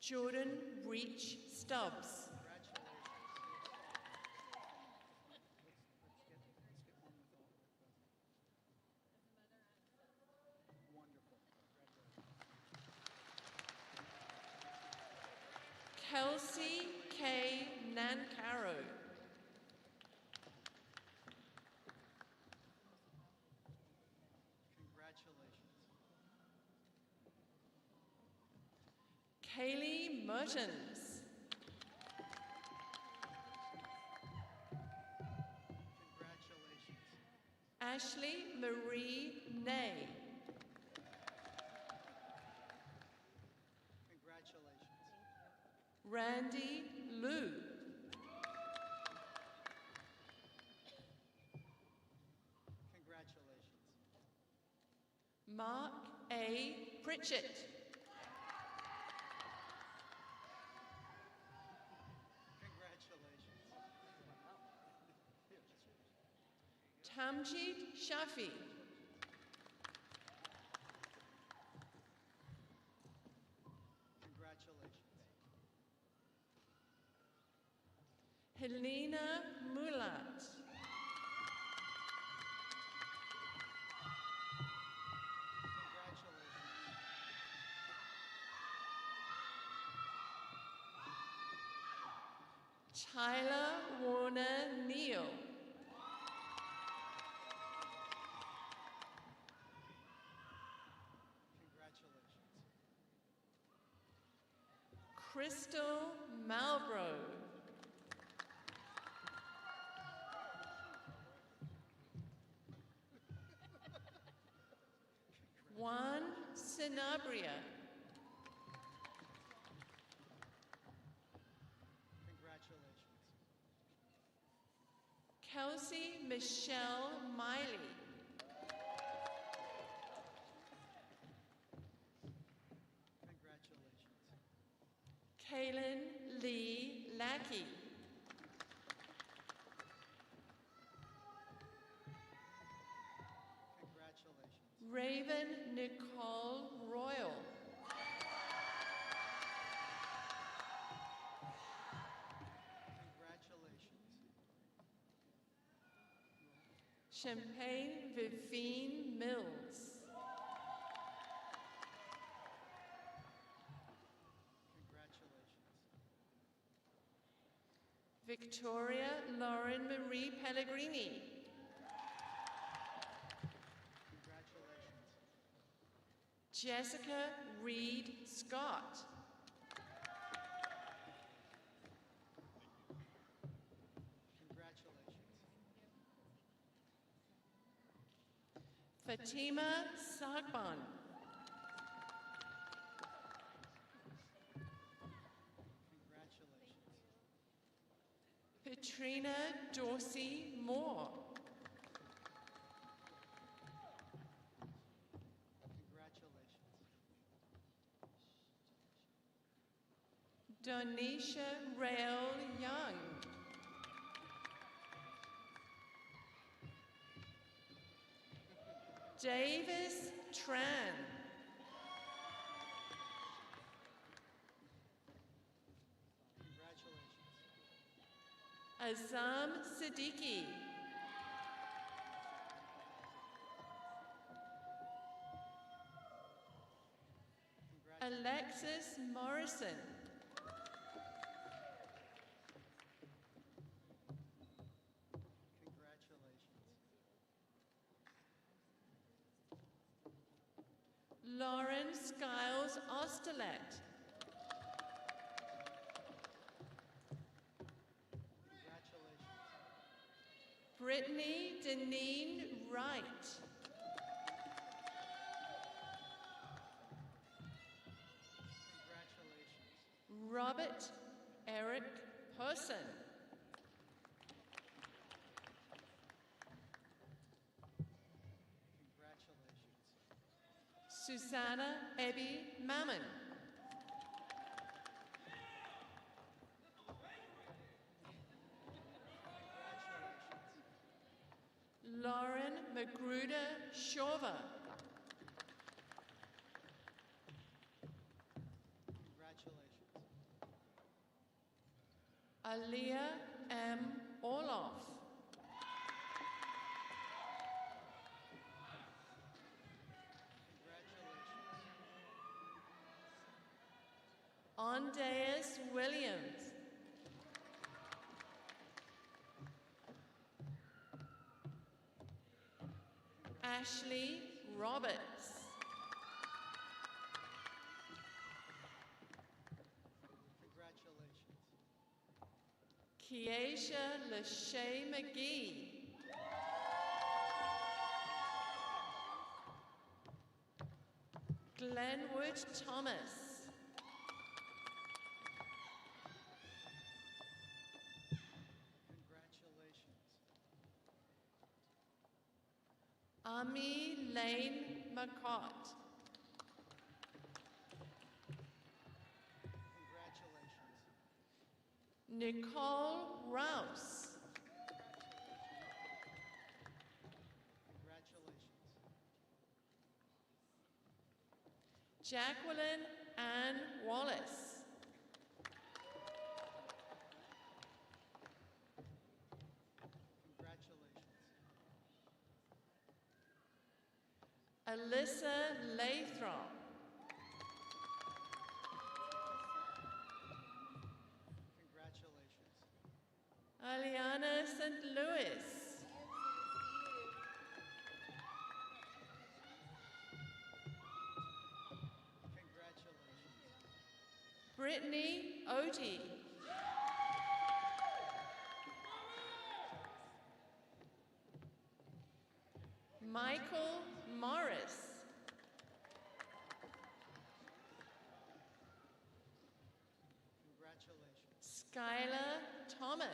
Jordan Reach Stubbs. Kelsey K. Nancaro. Kaylee Mertens. Ashley Marie Ney. Randy Liu. Mark A. Pritchett. Tamjid Shafi. Helena Mulat. Tyler Warner Neal. Crystal Malbrough. Sanabria. Congratulations. Kelsey Michelle Miley. Congratulations. Kaylin Lee Lackey. Congratulations. Raven Nicole Royal. Congratulations. Champagne Vivine Mills. Congratulations. Victoria Lauren Marie Pellegrini. Congratulations. Jessica Reed Scott. Congratulations. Fatima Sagban. Congratulations. Katrina Dorsey Moore. Congratulations. Donisha Rael Young. Davis Tran. Congratulations. Azam Siddiqui. Alexis Morrison. Congratulations. Lauren Skiles Osterlet. Congratulations. Brittany Deneen Wright. Congratulations. Robert Eric Person. Congratulations. Susanna Ebby Mammon. Lauren Magruder Shorva. Congratulations. Aliyah M. Orloff. Congratulations. Andeas Williams. Ashley Roberts. Congratulations. Keisha Lachey McGee. Glenwood Thomas. Congratulations. Ami Lane McCott. Congratulations. Nicole Rouse. Congratulations. Jacqueline Ann Wallace. Congratulations. Alyssa Lathrop. Congratulations. Aliana St. Louis. Congratulations. Brittany Oti. Michael Morris. Skylar Thomas.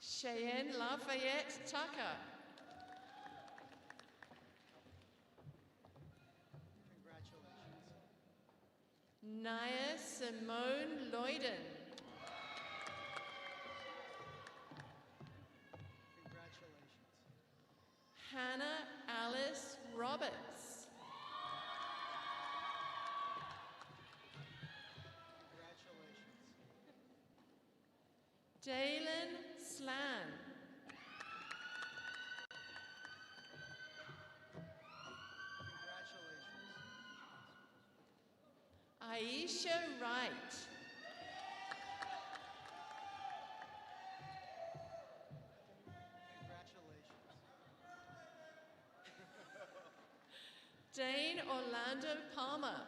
Cheyenne Lafayette Tucker. Naya Simone Loyden. Hannah Alice Roberts. Dalen Slan. Aisha Wright. Dane Orlando Palmer.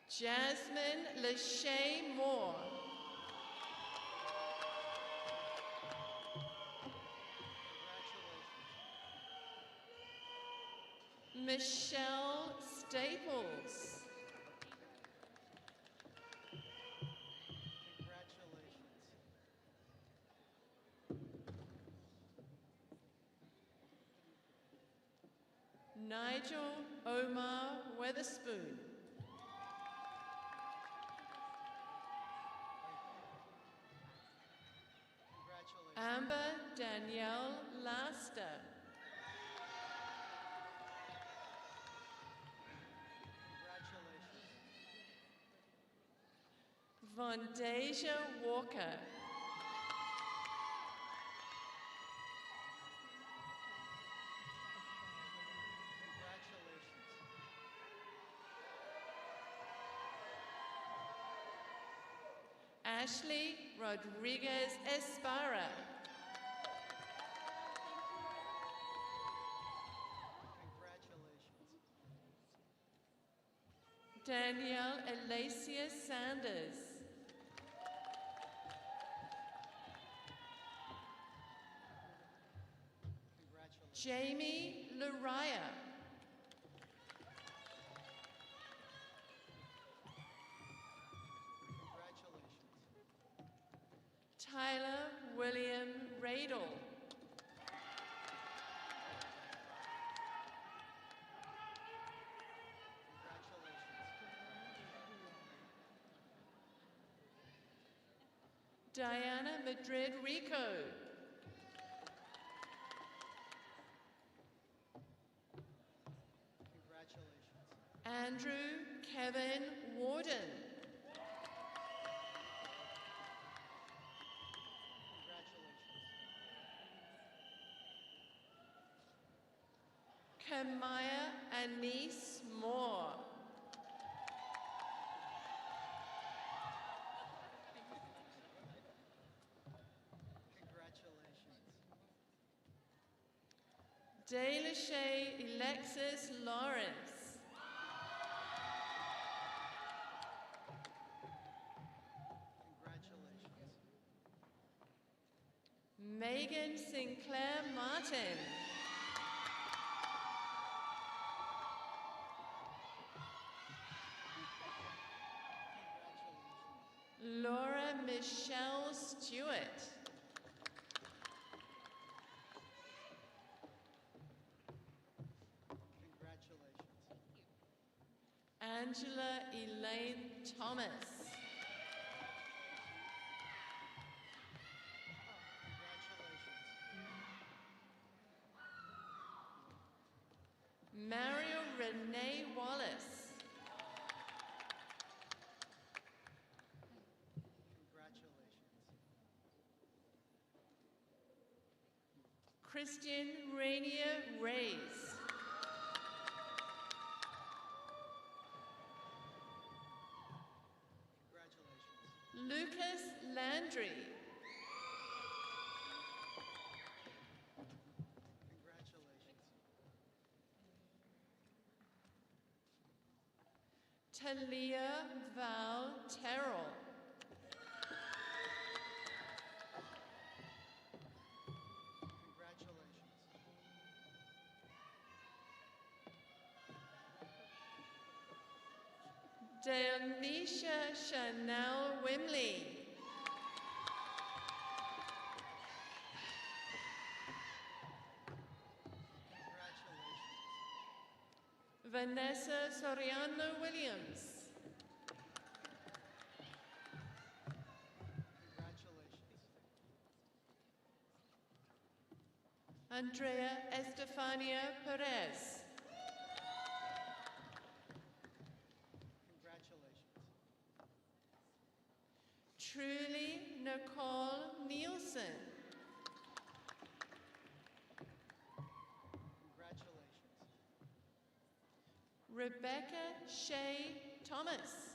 Jasmine Lachey Moore. Michelle Staples. Nigel Omar Weatherspoon. Amber Danielle Laster. Vondasia Walker. Ashley Rodriguez Esparra. Danielle Elacia Sanders. Jamie Lariah. Tyler William Radel. Diana Madrid Rico. Andrew Kevin Warden. Kamaya Anise Moore. Dayleshay Alexis Lawrence. Megan Sinclair Martin. Laura Michelle Stewart. Angela Elaine Thomas. Mario Renee Wallace. Christian Rainier Reyes. Lucas Landry. Talia Val Terrell. Dionisha Chanel Wimley. Vanessa Soriano Williams. Andrea Estefania Perez. Truly Nicole Nielsen. Rebecca Shea Thomas.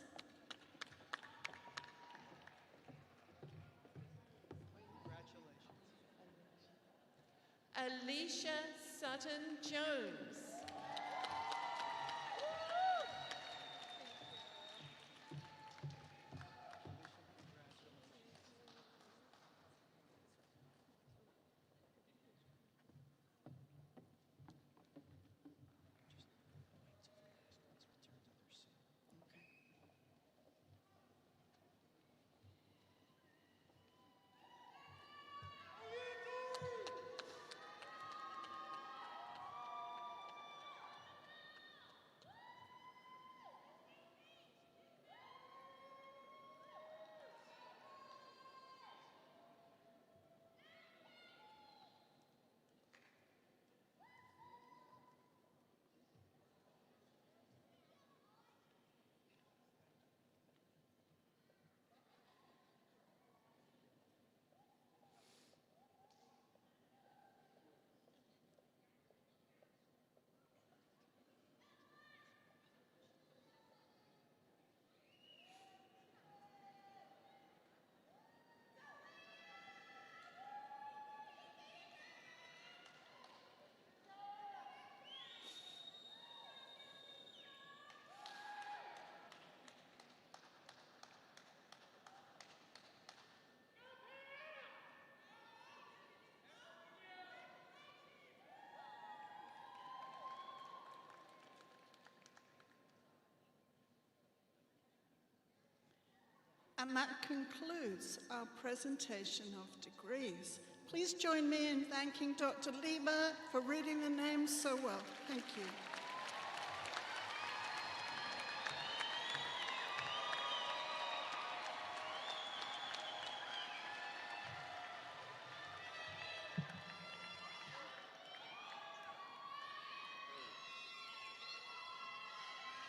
Alicia Sutton Jones. And that concludes our presentation of degrees. Please join me in thanking Dr. Lieber for reading the names so well. Thank you.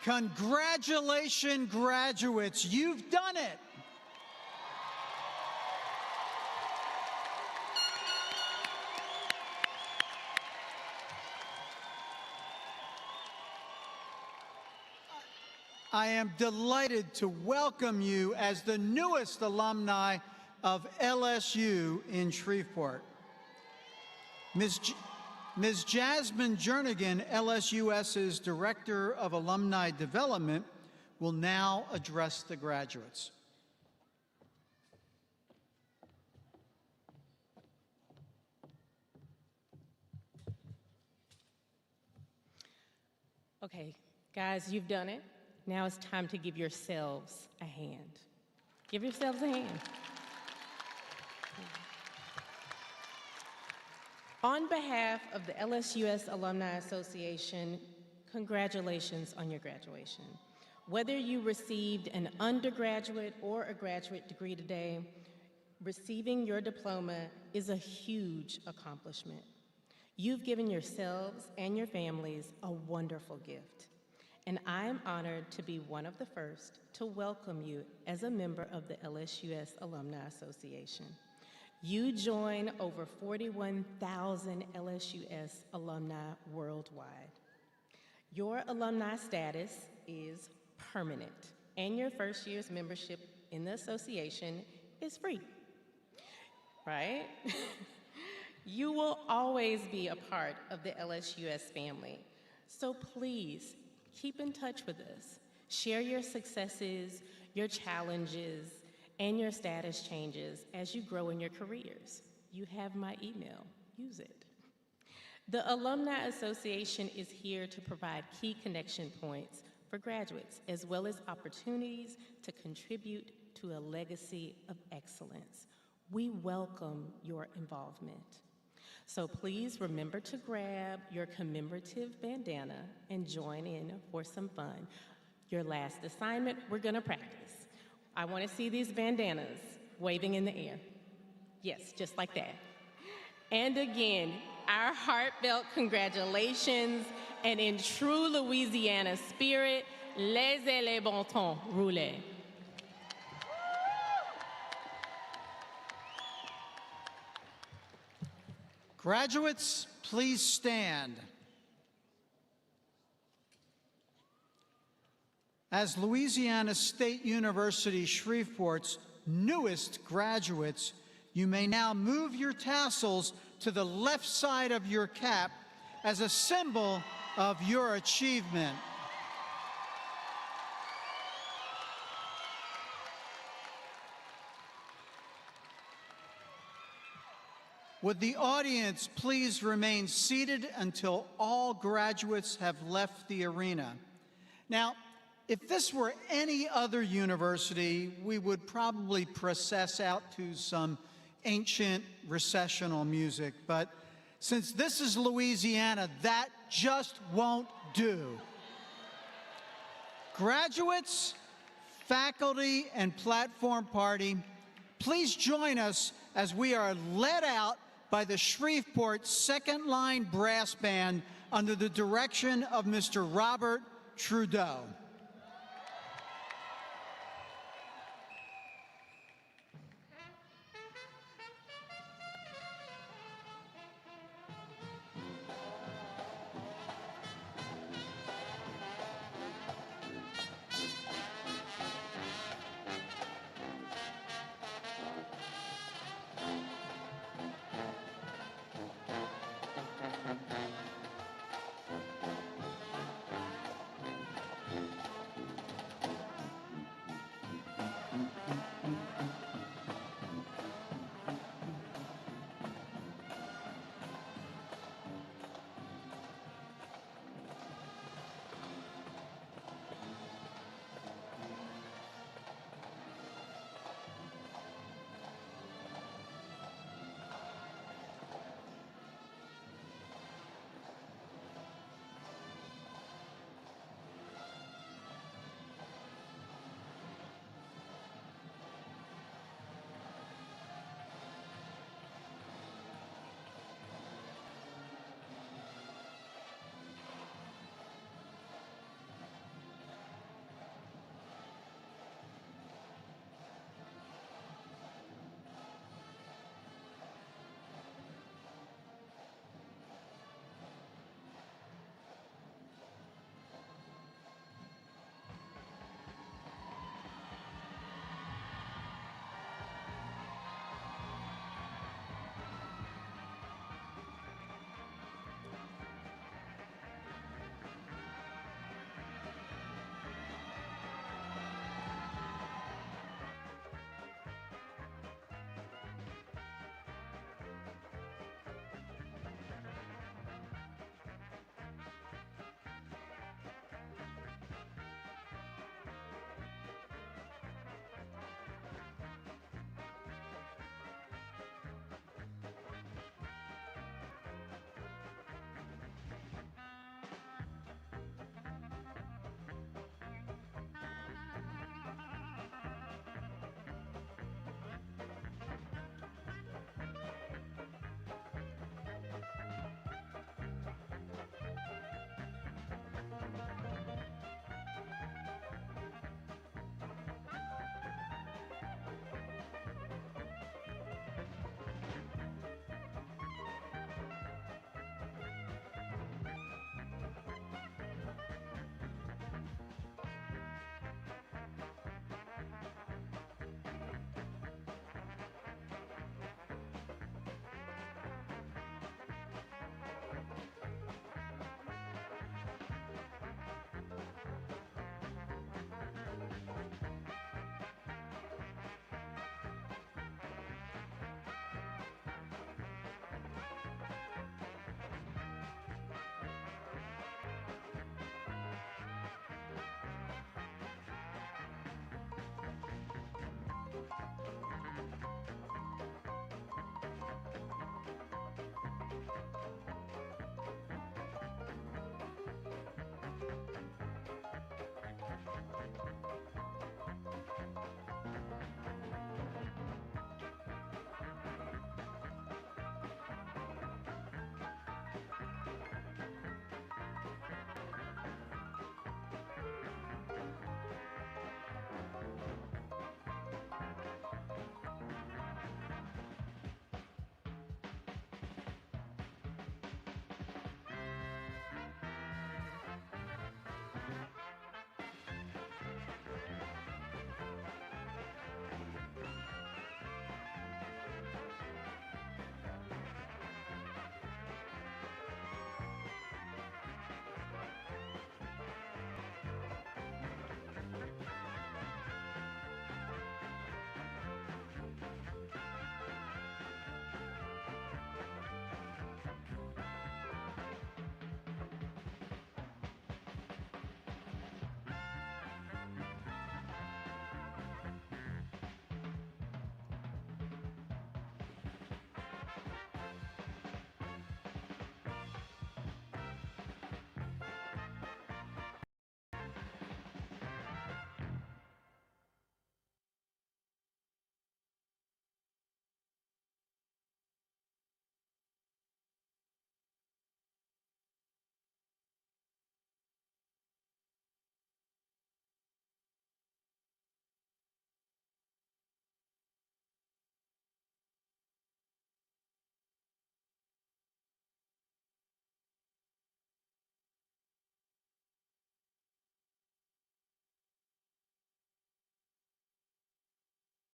Congratulations, graduates. You've done it. I am delighted to welcome you as the newest alumni of LSU in Shreveport. Ms. Jasmine Jernigan, LSUS's Director of Alumni Development, will now address the graduates. Okay, guys, you've done it. Now it's time to give yourselves a hand. Give yourselves a hand. On behalf of the LSUS Alumni Association, congratulations on your graduation. Whether you received an undergraduate or a graduate degree today, receiving your diploma is a huge accomplishment. You've given yourselves and your families a wonderful gift, and I am honored to be one of the first to welcome you as a member of the LSUS Alumni Association. You join over 41,000 LSUS alumni worldwide. Your alumni status is permanent, and your first year's membership in the association is free, right? You will always be a part of the LSUS family, so please keep in touch with us. Share your successes, your challenges, and your status changes as you grow in your careers. You have my email. Use it. The Alumni Association is here to provide key connection points for graduates, as well as opportunities to contribute to a legacy of excellence. We welcome your involvement. So please remember to grab your commemorative bandana and join in for some fun. Your last assignment, we're gonna practice. I wanna see these bandanas waving in the air. Yes, just like that. And again, our heartfelt congratulations, and in true Louisiana spirit, laissez les bon temps rouler. Graduates, please stand. As Louisiana State University Shreveport's newest graduates, you may now move your tassels to the left side of your cap as a symbol of your achievement. Would the audience please remain seated until all graduates have left the arena? Now, if this were any other university, we would probably process out to some ancient recessional music, but since this is Louisiana, that just won't do. Graduates, faculty, and platform party, please join us as we are led out by the Shreveport Second Line Brass Band under the direction of Mr. Robert Trudeau.